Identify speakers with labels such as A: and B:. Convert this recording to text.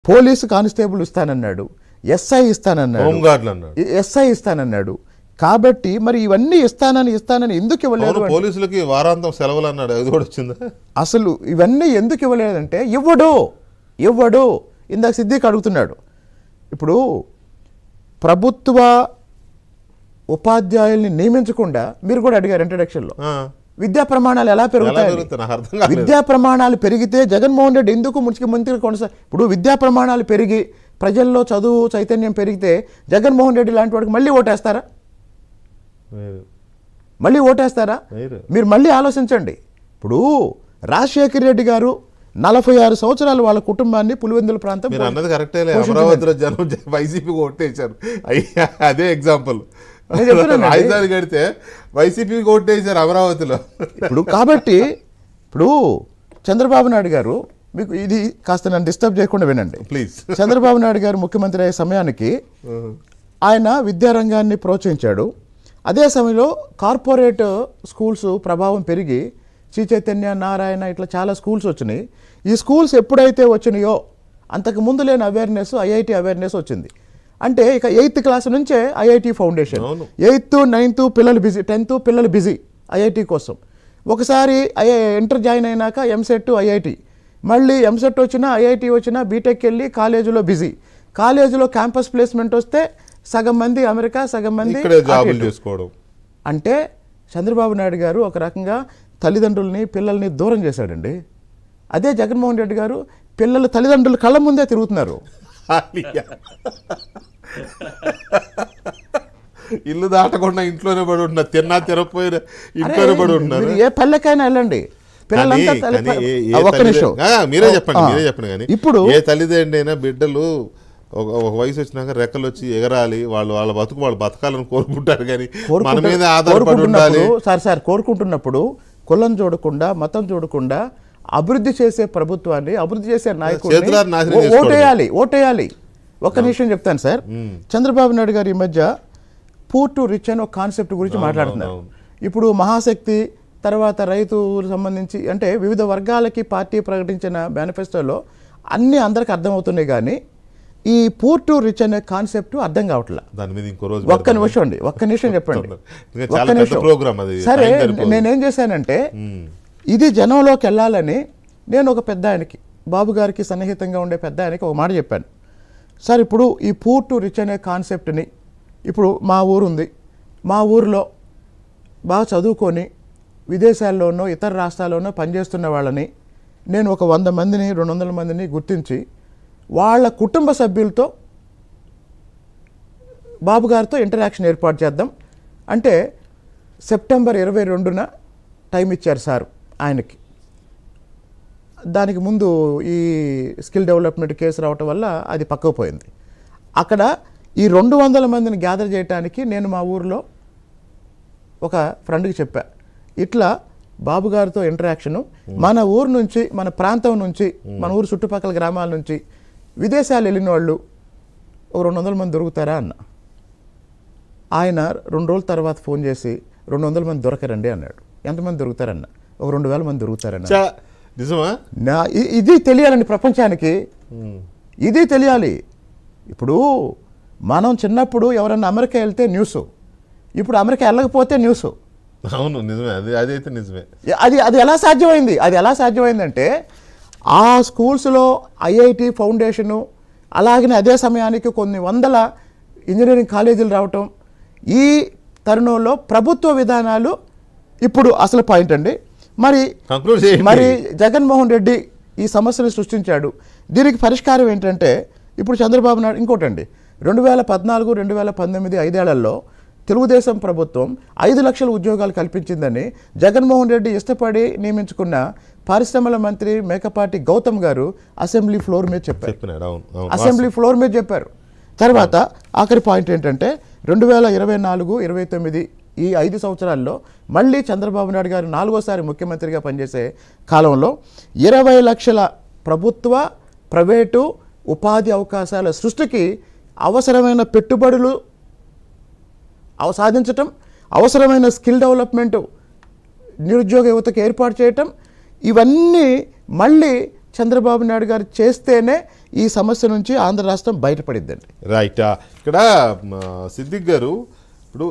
A: Police constable ఇస్తానన్నాడు, SI ఇస్తానన్నాడు, SI ఇస్తానన్నాడు. కాబట్టి మరి ఇవన్నీ ఇస్తానని ఎందుకు ఇవ్వలేదు?
B: పోలీసులకి వారాంతం సెలవులు అన్నాడు, అది కూడా వచ్చిందా?
A: అసలు ఇవన్నీ ఎందుకు ఇవ్వలేదంటే ఇవ్వడు. ఇందాక సిద్దిక్ అడుగుతున్నాడు. ఇప్పుడు ప్రభుత్వ ఉపాధ్యాయుల్ని నియమించకుండా మీరు కూడా అడిగారు ఇంట్రడక్షన్లో, విద్యా ప్రమాణాలు ఎలా పెరుగుతాయి? విద్యా ప్రమాణాలు పెరిగితే జగన్మోహన్ రెడ్డి ఎందుకు ముఖ్యమంత్రి ఇప్పుడు విద్యా ప్రమాణాలు పెరిగి ప్రజల్లో చదువు చైతన్యం పెరిగితే జగన్మోహన్ రెడ్డి లాంటి వాడికి మళ్ళీ ఓటేస్తారా? మీరు మళ్ళీ ఆలోచించండి. ఇప్పుడు రాజశేఖర్ రెడ్డి గారు 46 సంవత్సరాలు వాళ్ళ కుటుంబాన్ని పులివెందుల ప్రాంతం
B: అన్నది కరెక్టే. అమరావతిలో జనం వైసీపీ ఓటేశారు, అదే ఎగ్జాంపుల్. రాజధాని కడితే వైసీపీకి ఓటేశారు అమరావతిలో.
A: ఇప్పుడు కాబట్టి ఇప్పుడు చంద్రబాబు నాయుడు గారు, మీకు ఇది కాస్త నన్ను డిస్టర్బ్ చేయకుండా వినండి
B: ప్లీజ్.
A: చంద్రబాబు నాయుడు గారు ముఖ్యమంత్రి అయ్యే సమయానికి ఆయన విద్యారంగాన్ని ప్రోత్సహించాడు. అదే సమయంలో కార్పొరేట్ స్కూల్స్ ప్రభావం పెరిగి శ్రీ చైతన్య, నారాయణ ఇట్లా చాలా స్కూల్స్ వచ్చినాయి. ఈ స్కూల్స్ ఎప్పుడైతే వచ్చినాయో అంతకు ముందు లేని అవేర్నెస్, ఐఐటి అవేర్నెస్ వచ్చింది. అంటే ఇక 8th క్లాస్ నుంచే ఐఐటి ఫౌండేషన్, 8th 9th పిల్లలు బిజీ, 10th పిల్లలు బిజీ ఐఐటి కోసం. ఒకసారి ఇంటర్ జాయిన్ అయినాక ఎంసెట్ ఐఐటి, మళ్ళీ ఎంసెట్ వచ్చినా ఐఐటి వచ్చినా బీటెక్ వెళ్ళి కాలేజీలో బిజీ. కాలేజీలో క్యాంపస్ ప్లేస్మెంట్ వస్తే సగం మంది అమెరికా, సగం మంది
B: చేసుకోవడం.
A: అంటే చంద్రబాబు నాయుడు గారు ఒక రకంగా తల్లిదండ్రుల్ని పిల్లల్ని దూరం చేశాడండి. అదే జగన్మోహన్ రెడ్డి గారు పిల్లలు తల్లిదండ్రుల కళ్ళ ముందే తిరుగుతున్నారు.
B: ఇల్లు దాటకుండా ఇంట్లోనే పడి ఉన్నారు, తిన్నా తినకపోయినా ఇంట్లోనే పడి ఉన్నారు.
A: ఏ పల్లెకైనా వెళ్ళండి,
B: మీరే చెప్పండి. కానీ ఇప్పుడు ఏ తల్లిదండ్రి అయినా బిడ్డలు ఒక వయసు వచ్చినాక రెక్కలు వచ్చి ఎగరాలి, వాళ్ళ బతుకు వాళ్ళు బతకాలని కోరుకుంటారు. కానీ మన మీద ఆధారపడి ఉండాలి.
A: సార్ కోరుకుంటున్నప్పుడు కులం చూడకుండా, మతం చూడకుండా అభివృద్ధి చేసే ప్రభుత్వాన్ని, అభివృద్ధి చేసే నాయకుడిని ఓటేయాలి. ఒక్క నిమిషం చెప్తాను సార్. చంద్రబాబు నాయుడు గారు ఈ మధ్య పూర్ టు రిచ్ అని ఒక కాన్సెప్ట్ గురించి మాట్లాడుతున్నారు. ఇప్పుడు మహాశక్తి తర్వాత రైతులకు సంబంధించి అంటే వివిధ వర్గాలకి పార్టీ ప్రకటించిన మేనిఫెస్టోలో అన్నీ అందరికి అర్థమవుతున్నాయి. కానీ ఈ పూర్ టు రిచ్ అనే కాన్సెప్ట్ అర్థం కావట్లేదు. ఒక్క నిమిషం చెప్పండి. సరే, నేనేం చేశానంటే ఇది జనంలోకి వెళ్ళాలని నేను ఒక పెద్ద ఆయనకి, బాబు గారికి సన్నిహితంగా ఉండే పెద్ద ఆయనకి ఒక మాట చెప్పాను. సార్, ఇప్పుడు ఈ పూర్ టు రిచ్ అనే కాన్సెప్ట్ని, ఇప్పుడు మా ఊరు ఉంది, మా ఊరిలో బాగా చదువుకొని విదేశాల్లోనో ఇతర రాష్ట్రాల్లోనో పనిచేస్తున్న వాళ్ళని నేను ఒక 100 మందిని 200 మందిని గుర్తించి వాళ్ళ కుటుంబ సభ్యులతో బాబు గారితో ఇంటరాక్షన్ ఏర్పాటు చేద్దాం అంటే సెప్టెంబర్ 22న టైం ఇచ్చారు సార్ ఆయనకి. దానికి ముందు ఈ స్కిల్ డెవలప్మెంట్ కేసు రావటం వల్ల అది పక్కకు పోయింది. అక్కడ ఈ 200 మందిని గ్యాదర్ చేయడానికి నేను మా ఊరిలో ఒక ఫ్రెండ్కి చెప్పా, ఇట్లా బాబు గారితో ఇంటరాక్షను మన ఊరు నుంచి, మన ప్రాంతం నుంచి, మన ఊరు చుట్టుపక్కల గ్రామాల నుంచి విదేశాలు వెళ్ళిన వాళ్ళు ఒక 200 మంది దొరుకుతారా అన్న. ఆయన 2 రోజుల తర్వాత ఫోన్ చేసి 200 మంది దొరకరండి అన్నాడు. ఎంతమంది దొరుకుతారన్న? ఒక 2000 మంది దొరుకుతారన్న. ఇది తెలియాలండి ప్రపంచానికి, ఇది తెలియాలి. ఇప్పుడు మనం చిన్నప్పుడు ఎవరన్నా అమెరికా వెళ్తే న్యూస్, ఇప్పుడు అమెరికా వెళ్ళకపోతే న్యూస్.
B: అవును, నిజమే, అదైతే నిజమే.
A: అది ఎలా సాధ్యమైంది? అది ఎలా సాధ్యమైందంటే ఆ స్కూల్స్లో ఐఐటి ఫౌండేషను, అలాగనే అదే సమయానికి కొన్ని 100 ఇంజనీరింగ్ కాలేజీలు రావటం, ఈ తరుణంలో ప్రభుత్వ విధానాలు ఇప్పుడు అసలు పాయింట్ అండి. మరి జగన్మోహన్ రెడ్డి ఈ సమస్యను సృష్టించాడు. దీనికి పరిష్కారం ఏంటంటే ఇప్పుడు చంద్రబాబు నాయుడు ఇంకోటండి, 2014, 2019 5 ఏళ్లలో తెలుగుదేశం ప్రభుత్వం 5 లక్షల ఉద్యోగాలు కల్పించిందని జగన్మోహన్ రెడ్డి ఇష్టపడి నియమించుకున్న పరిశ్రమల మంత్రి మేకపాటి గౌతమ్ గారు అసెంబ్లీ ఫ్లోర్ మీద చెప్పారు. తర్వాత ఆఖరి పాయింట్ ఏంటంటే 2024, 2029 ఈ 5 సంవత్సరాల్లో మళ్ళీ చంద్రబాబు నాయుడు గారు 4వసారి ముఖ్యమంత్రిగా పనిచేసే కాలంలో 20 లక్షల ప్రభుత్వ ప్రైవేటు ఉపాధి అవకాశాల సృష్టికి అవసరమైన పెట్టుబడులు సాధించటం, అవసరమైన స్కిల్ డెవలప్మెంట్ నిరుద్యోగ యువతకు ఏర్పాటు చేయటం, ఇవన్నీ మళ్ళీ చంద్రబాబు నాయుడు గారు చేస్తేనే ఈ సమస్య నుంచి ఆంధ్ర రాష్ట్రం బయటపడిద్దండి.
B: రైట్. ఇక్కడ సిద్దిక్ గారు ఇప్పుడు